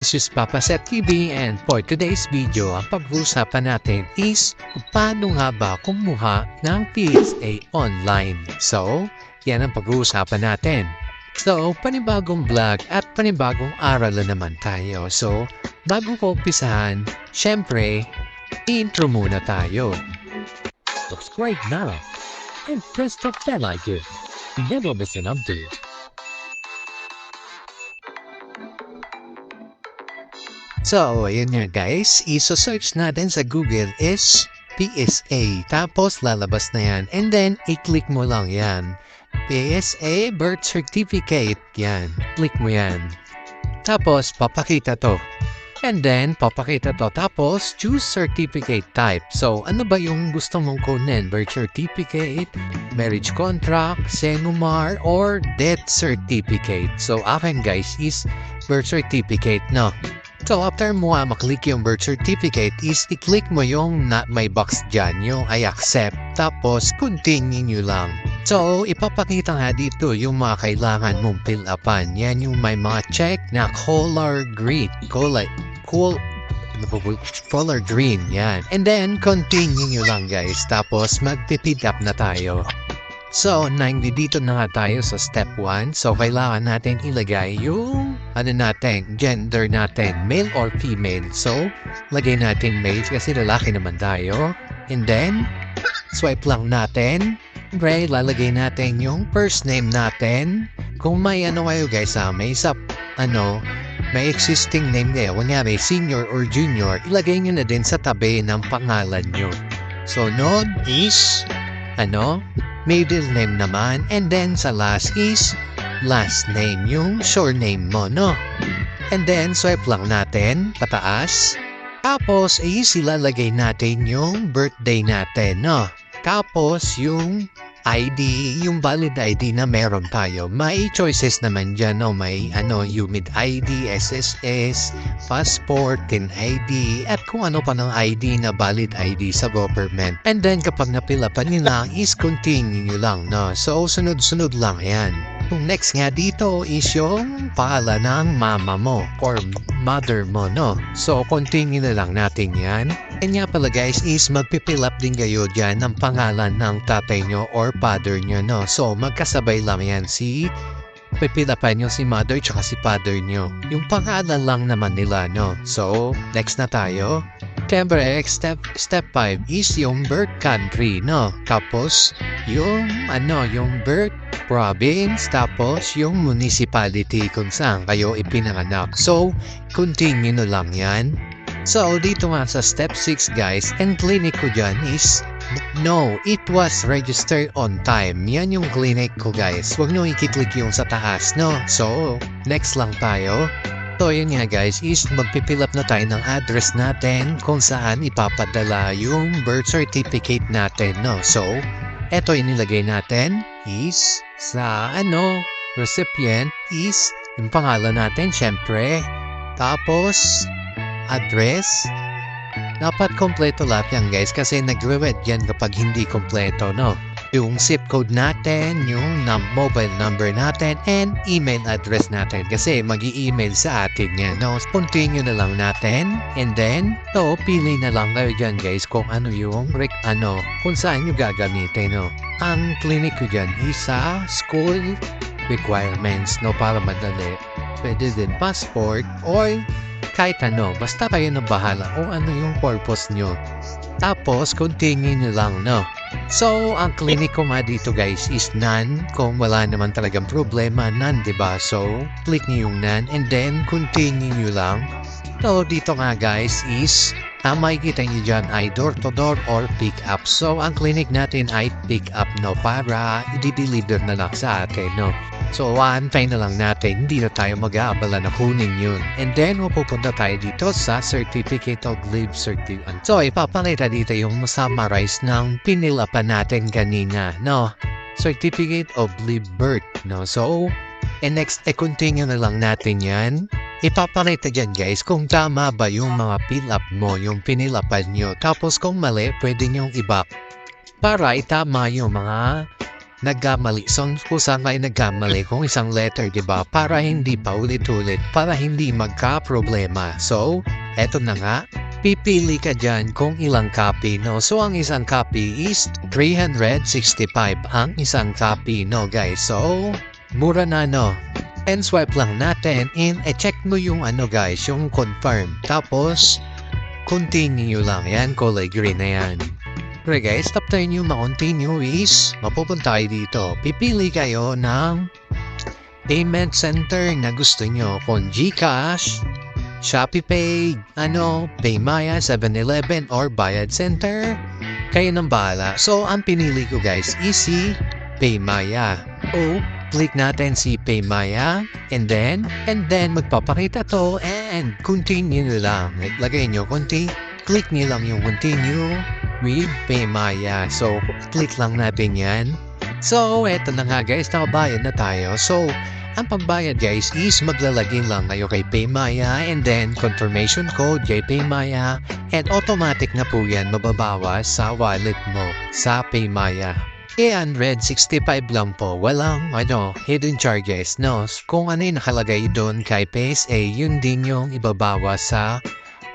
This is Papa Seth TV, and for today's video, ang pag-uusapan natin is kung paano nga ba kumuha ng PSA online. So, yan ang pag-uusapan natin. So, panibagong vlog at panibagong aral na naman tayo. So, bago ko umpisahan, syempre, intro muna tayo. Subscribe now and press the bell icon. Never miss an update. So, ayun nga guys, iso-search natin sa Google is PSA. Tapos, lalabas na yan. And then, i-click mo lang yan. PSA Birth Certificate. Yan. Click mo yan. Tapos, papakita to. And then, papakita to. Tapos, choose certificate type. So, ano ba yung gusto mong kunin? Birth certificate, marriage contract, Senumar, or death certificate. So, akin guys is birth certificate, no? So, after mo maklik yung birth certificate is i-click mo yung may box dyan, yung I accept. Tapos, continue nyo lang. So, ipapakita nga dito yung mga kailangan mong fill upan. Yan yung may mga check na color green. Color green, yan. And then, continue nyo lang guys. Tapos, magpipid up na tayo. So, dito na nga tayo sa step 1. So, kailangan natin ilagay yung gender natin, male or female. So, lagay natin male kasi lalaki naman tayo. And then, swipe lang natin. Siyempre, lalagay natin yung first name natin. Kung may kayo guys, may existing name kayo, kunyari senior or junior, ilagay nyo na din sa tabi ng pangalan nyo. So, nod is, middle name naman, and then sa last is last name, yung surname mo, no? And then, swipe lang natin, pataas. Tapos, ilalagay natin yung birthday natin, no? Tapos, yung ID, yung valid ID na meron tayo. May choices naman dyan, no? May, UMID ID, SSS, passport, TIN ID, at kung ano pa ng ID na valid ID sa government. And then, kapag napila pa nila, is continue nyo lang, no? So, sunod-sunod lang yan. Yung next nga dito is yung pangalan ng mama mo or mother mo, no? So, continue na lang natin yan. And nga pala guys is magpipill up din kayo dyan ng pangalan ng tatay nyo or father nyo, no? So, magkasabay lang yan pipilapan nyo si mother tsaka si father nyo. Yung pangalan lang naman nila, no? So, next na tayo. Siyempre, step 5 is yung birth country, no? Tapos, yung birth province, tapos yung municipality kung saan kayo ipinanganak. So, continue na lang yan. So, dito nga sa step 6 guys, and clinic ko dyan is, no, it was registered on time. Yan yung clinic ko guys. Huwag nyo i-click yung sa taas, no? So, next lang tayo. So, yun nga guys, is magpipill up na tayo ng address natin kung saan ipapadala yung birth certificate natin, no? So, eto yung nilagay natin is sa, recipient is yung pangalan natin, syempre. Tapos, address. Dapat kompleto lahat yan guys kasi nagre-red yan kapag hindi kompleto, no? Yung zip code natin, yung mobile number natin, and email address natin kasi mag-i-email sa atin yan, no? Continue na lang natin, and then, pili na lang kayo dyan guys kung ano yung, kung saan nyo gagamitin, no? Ang clinic ko dyan is sa school requirements, no? Para madali. Pwede din passport, or kahit basta kayo na bahala kung ano yung purpose nyo. Tapos, continue nyo lang, no? So, ang clinic ko nga dito guys is none. Kung wala naman talagang problema, none, diba? So, click nyo yung none and then continue nyo lang. So, dito nga guys is makikita nyo dyan ay door-to-door or pick-up. So, ang clinic natin ay pick-up, no? Para i-deliver na lang sa atin, no? So, antay na lang natin, hindi na tayo mag-aabala na kunin yun. And then, mapupunta tayo dito sa Certificate of Live Certificate. So, ipapakita dito yung summarize ng pinilapan natin kanina, no? Certificate of Live Birth, no? So, and next, continue na lang natin yan. Ipapakita dyan guys kung tama ba yung mga fill up mo, yung pinilapan nyo. Tapos kung mali, pwede nyong i-back para itama yung mga nagkamali. So, kung saan kayo nagkamali kung isang letter, diba? Para hindi pa ulit-ulit, para hindi magka-problema. So, eto na nga. Pipili ka dyan kung ilang copy, no? So, ang isang copy is 365 ang isang copy, no, guys? So, mura na, no? And swipe lang natin and check mo yung guys, yung confirm. Tapos, continue lang. Yan, kulay green na yan. Okay guys, tap tayo nyo ma-continue is mapupunta tayo dito. Pipili kayo ng payment center na gusto nyo. Kung GCash, ShopeePay, PayMaya, 7-Eleven, or Bayad Center, kayo nang bahala. So, ang pinili ko guys is si PayMaya. O, click natin si PayMaya, and then magpapakita to, and continue lang. Lagay nyo, click nyo lang yung continue with PayMaya. So, click lang natin yan. So, eto na nga guys, nakabayad na tayo. So, ang pagbayad guys is maglalagay lang kayo kay PayMaya and then confirmation code kay PayMaya and automatic na po yan mababawas sa wallet mo sa PayMaya. 365 lang po, walang hidden charges, no? Kung ano yung nakalagay doon kay PaySA, yun din yung ibabawas sa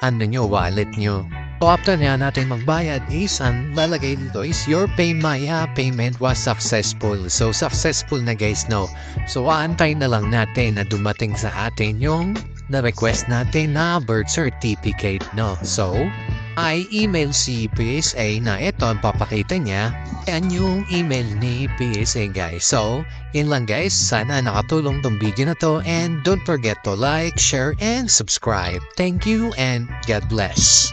wallet nyo. So after na natin magbayad is ang lalagay dito is your PayMaya payment was successful. So successful na guys, no? So aantay na lang natin na dumating sa atin yung na-request natin na birth certificate, no? So I email si PSA na ito ang papakita niya. Yan yung email ni PSA guys. So yun lang guys, sana nakatulong tong video na to and don't forget to like, share, and subscribe. Thank you and God bless.